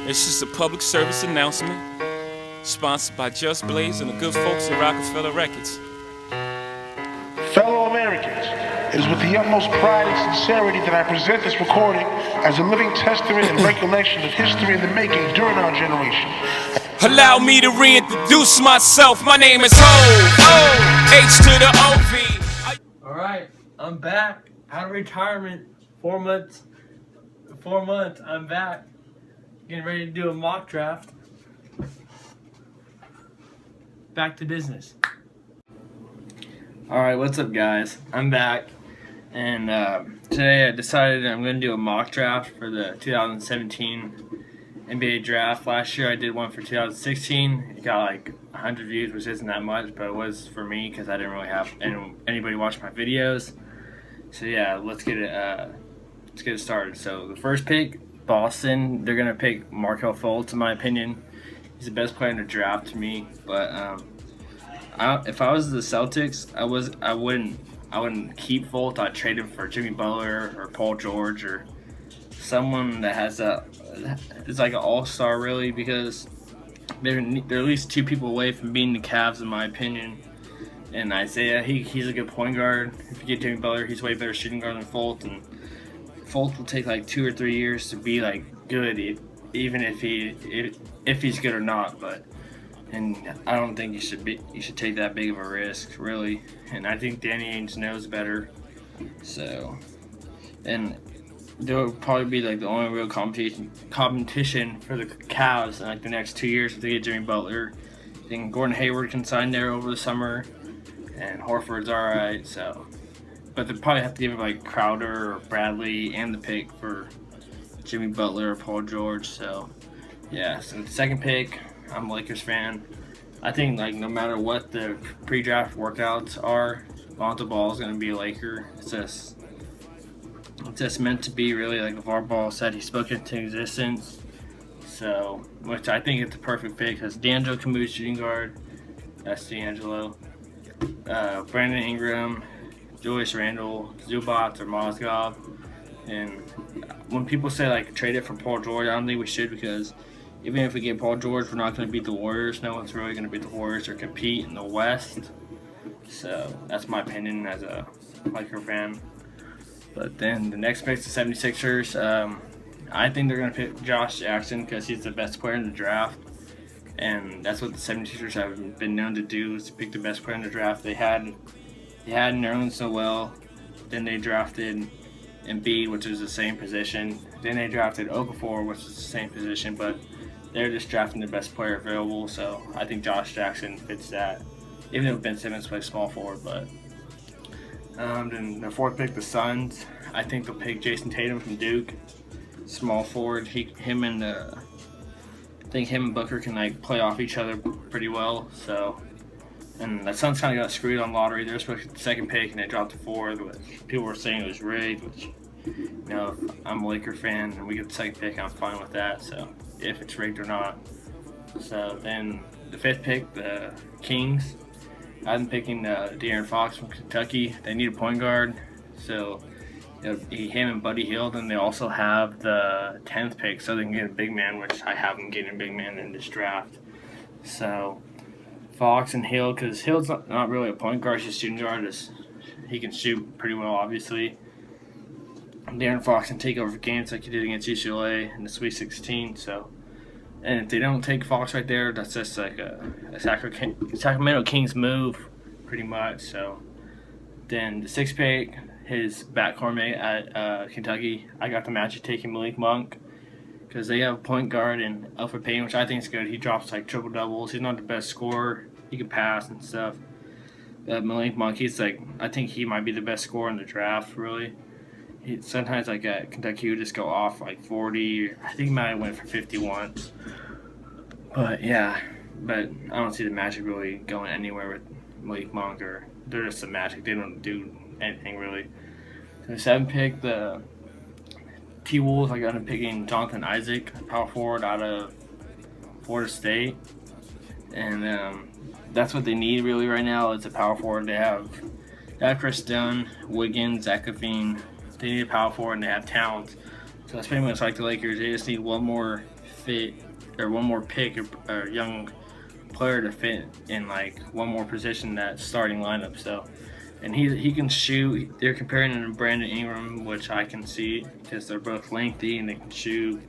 It's just a public service announcement, sponsored by Just Blaze and the good folks at Rockefeller Records. Fellow Americans, it is with the utmost pride and sincerity that I present this recording as a living testament and recollection of history in the making during our generation. Allow me to reintroduce myself. My name is Ho, H to the OV. Alright, I'm back out of retirement. 4 months. I'm back. Getting ready to do a mock draft. Back to business. Alright, what's up, guys? I'm back. And today I decided I'm going to do a mock draft for the 2017 NBA draft. Last year I did one for 2016. It got like 100 views, which isn't that much, but it was for me because I didn't really have anybody watch my videos. So yeah, let's get it started. So the first pick, Boston. They're gonna pick Markelle Fultz. In my opinion, he's the best player in the draft to me. But if I was the Celtics, I wouldn't keep Fultz. I'd trade him for Jimmy Butler or Paul George or someone that is like an all-star really, because they're at least 2 people away from being the Cavs in my opinion. And Isaiah, he's a good point guard. If you get Jimmy Butler, he's way better shooting guard than Fultz, and Fultz will take like 2 or 3 years to be like good, even if he's good or not. And I don't think you should take that big of a risk really. And I think Danny Ainge knows better. So, and there will probably be like the only real competition for the Cavs in like the next 2 years if they get Jimmy Butler. I think Gordon Hayward can sign there over the summer, and Horford's alright. So, but they probably have to give it like Crowder or Bradley and the pick for Jimmy Butler or Paul George. So yeah. So the second pick, I'm a Lakers fan. I think like no matter what the pre-draft workouts are, Lonzo Ball is going to be a Laker. It's just meant to be really. Like LeVar Ball said, he spoke into existence. So, which I think it's a perfect pick because D'Angelo can move shooting guard. That's D'Angelo. Brandon Ingram, Julius Randle, Zubac, or Mozgov. And when people say like trade it for Paul George, I don't think we should, because even if we get Paul George, we're not going to beat the Warriors. No one's really going to beat the Warriors or compete in the West. So that's my opinion as a Laker fan. But then the next pick is the 76ers. I think they're going to pick Josh Jackson because he's the best player in the draft. And that's what the 76ers have been known to do, is to pick the best player in the draft. They had Nerlens Noel. Then they drafted Embiid, which is the same position. Then they drafted Okafor, which is the same position. But they're just drafting the best player available. So I think Josh Jackson fits that. Even if Ben Simmons plays small forward. But then the fourth pick, the Suns. I think they'll pick Jason Tatum from Duke. Small forward. Him and Booker can like play off each other pretty well. So, and the Suns kind of got screwed on lottery. They were supposed to get the second pick and they dropped the fourth, which people were saying it was rigged. Which, you know, if I'm a Laker fan and we get the second pick, I'm fine with that. So, if it's rigged or not. So then the fifth pick, the Kings. I'm picking De'Aaron Fox from Kentucky. They need a point guard, so him and Buddy Hield. Then they also have the 10th pick, so they can get a big man, which I have them getting a big man in this draft. So Fox and Hield, because Hield's not really a point guard, he's just a shooting guard. He can shoot pretty well, obviously. De'Aaron Fox can take over games like he did against UCLA in the Sweet 16. So, and if they don't take Fox right there, that's just like a Sacramento Kings move, pretty much. So then the sixth pick, his backcourt mate at Kentucky, I got the Magic taking Malik Monk because they have a point guard in Elfrid Payton, which I think is good. He drops like triple doubles. He's not the best scorer. He can pass and stuff. Malik Monk, I think he might be the best scorer in the draft, really. Sometimes like at Kentucky, he would just go off like 40. I think he might have went for 50 once. But yeah, I don't see the Magic really going anywhere with Malik Monk, or they're just the Magic. They don't do anything really. The seventh pick, the T-Wolves, I got him picking Jonathan Isaac, power forward out of Florida State. And that's what they need really right now. It's a power forward. They have Chris Dunn, Wiggins, Zach LaVine. They need a power forward and they have talent. So that's pretty much like the Lakers. They just need one more fit, or one more pick, or young player to fit in like one more position in that starting lineup. So, and he can shoot. They're comparing him to Brandon Ingram, which I can see because they're both lengthy and they can shoot,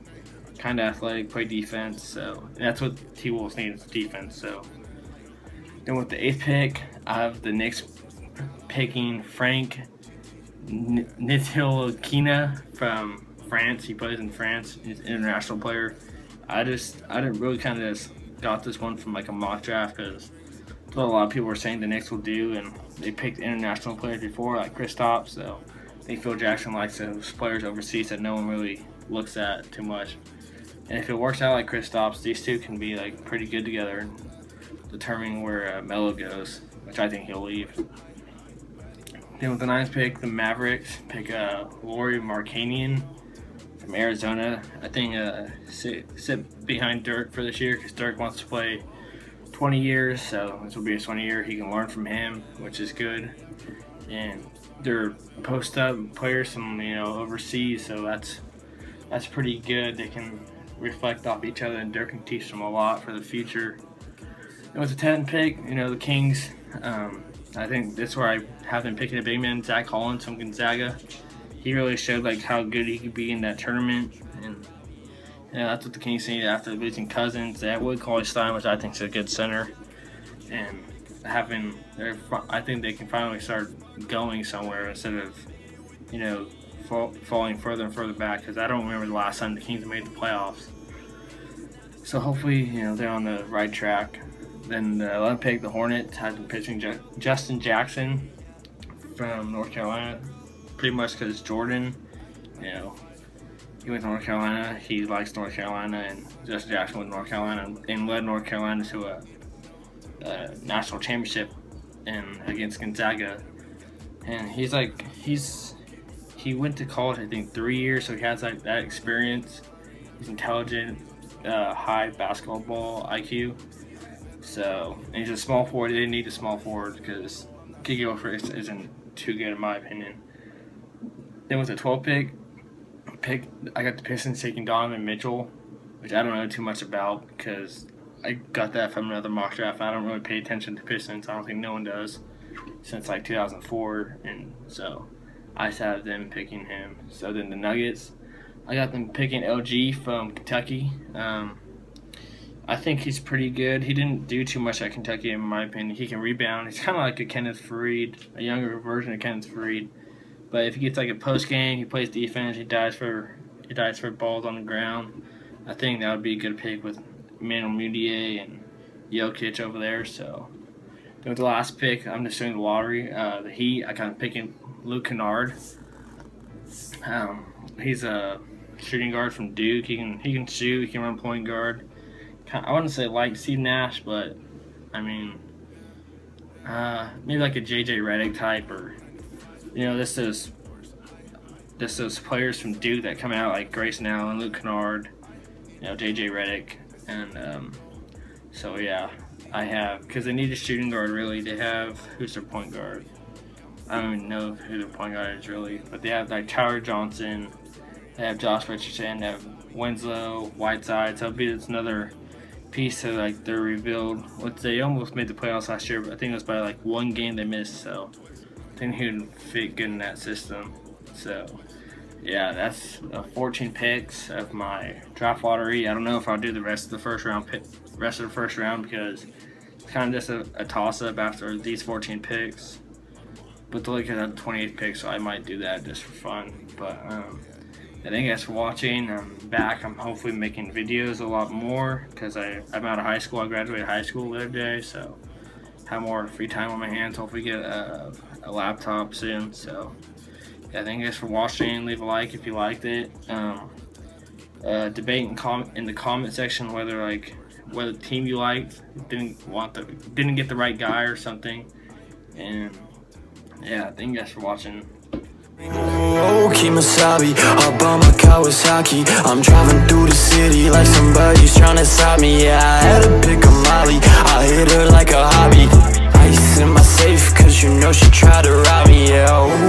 kind of athletic, play defense. So that's what T-Wolves need, is defense. So then with the 8th pick, I have the Knicks picking Frank Ntilikina from France. He plays in France. He's an international player. I didn't really kind of just got this one from like a mock draft because what a lot of people were saying the Knicks will do, and they picked international players before like Kristaps. So I think Phil Jackson likes those players overseas that no one really looks at too much. And if it works out like Kristaps, these two can be like pretty good together, determining where Melo goes, which I think he'll leave. Then with the 9th pick, the Mavericks pick Lauri Markkanen from Arizona. I think sit behind Dirk for this year because Dirk wants to play 20 years, so this will be his 20 year. He can learn from him, which is good. And they're post-up players from overseas, so that's pretty good. They can reflect off each other, and Dirk can teach them a lot for the future. And with the 10th pick, the Kings. I think that's where I have them picking a big man, Zach Collins from Gonzaga. He really showed like how good he could be in that tournament, and that's what the Kings need after losing Cousins. They have Wood Cauley-Stein, which I think is a good center, and I think they can finally start going somewhere instead of falling further and further back. Because I don't remember the last time the Kings made the playoffs. So hopefully they're on the right track. Then the 11th pick, the Hornets, had been pitching Justin Jackson from North Carolina, pretty much because Jordan, he went to North Carolina. He likes North Carolina, and Justin Jackson went to North Carolina and led North Carolina to a national championship against Gonzaga. And he went to college, I think, 3 years, so he has like that experience. He's intelligent, high basketball IQ. So, and he's a small forward. They need a small forward because Kiki Gilchrist isn't too good in my opinion. Then with the 12th pick, I got the Pistons taking Donovan Mitchell, which I don't know too much about because I got that from another mock draft. I don't really pay attention to Pistons. I don't think no one does since like 2004, and so I just have them picking him. So then the Nuggets, I got them picking LG from Kentucky. I think he's pretty good. He didn't do too much at Kentucky, in my opinion. He can rebound. He's kind of like a Kenneth Faried, a younger version of Kenneth Faried. But if he gets like a post game, he plays defense. He dives for balls on the ground. I think that would be a good pick with Emmanuel Mudiay and Jokic over there. So then with the last pick, I'm just doing the lottery. The Heat, I kind of picking Luke Kennard. He's a shooting guard from Duke. He can shoot. He can run point guard. I wouldn't say like Steve Nash, but I mean, maybe like a JJ Redick type, or this is those players from Duke that come out like Grayson Allen, Luke Kennard, JJ Redick, and so yeah, I have, because they need a shooting guard really. They have, who's their point guard? I don't even know who their point guard is really, but they have like Tyler Johnson, they have Josh Richardson, they have Winslow, Whiteside. So it's another piece to like their rebuild. They almost made the playoffs last year, but I think it was by like one game they missed. So I think he would fit good in that system. So yeah, that's 14 picks of my draft lottery. I don't know if I'll do the rest of the first round because it's kind of just a toss up after these 14 picks. But the Lakers had the 28th pick, so I might do that just for fun. But thank you guys for watching. I'm back. I'm hopefully making videos a lot more because I'm out of high school. I graduated high school the other day, so have more free time on my hands. Hopefully get a laptop soon. So yeah, thank you guys for watching. Leave a like if you liked it. Debate in the comment section whether team you liked didn't get the right guy or something. And yeah, thank you guys for watching. Oh, Kimasabi, up on my Kawasaki. I'm driving through the city like somebody's trying to stop me. Yeah, I had to pick a Molly, I hit her like a hobby. Ice in my safe, cause she tried to rob me, yeah. Ooh.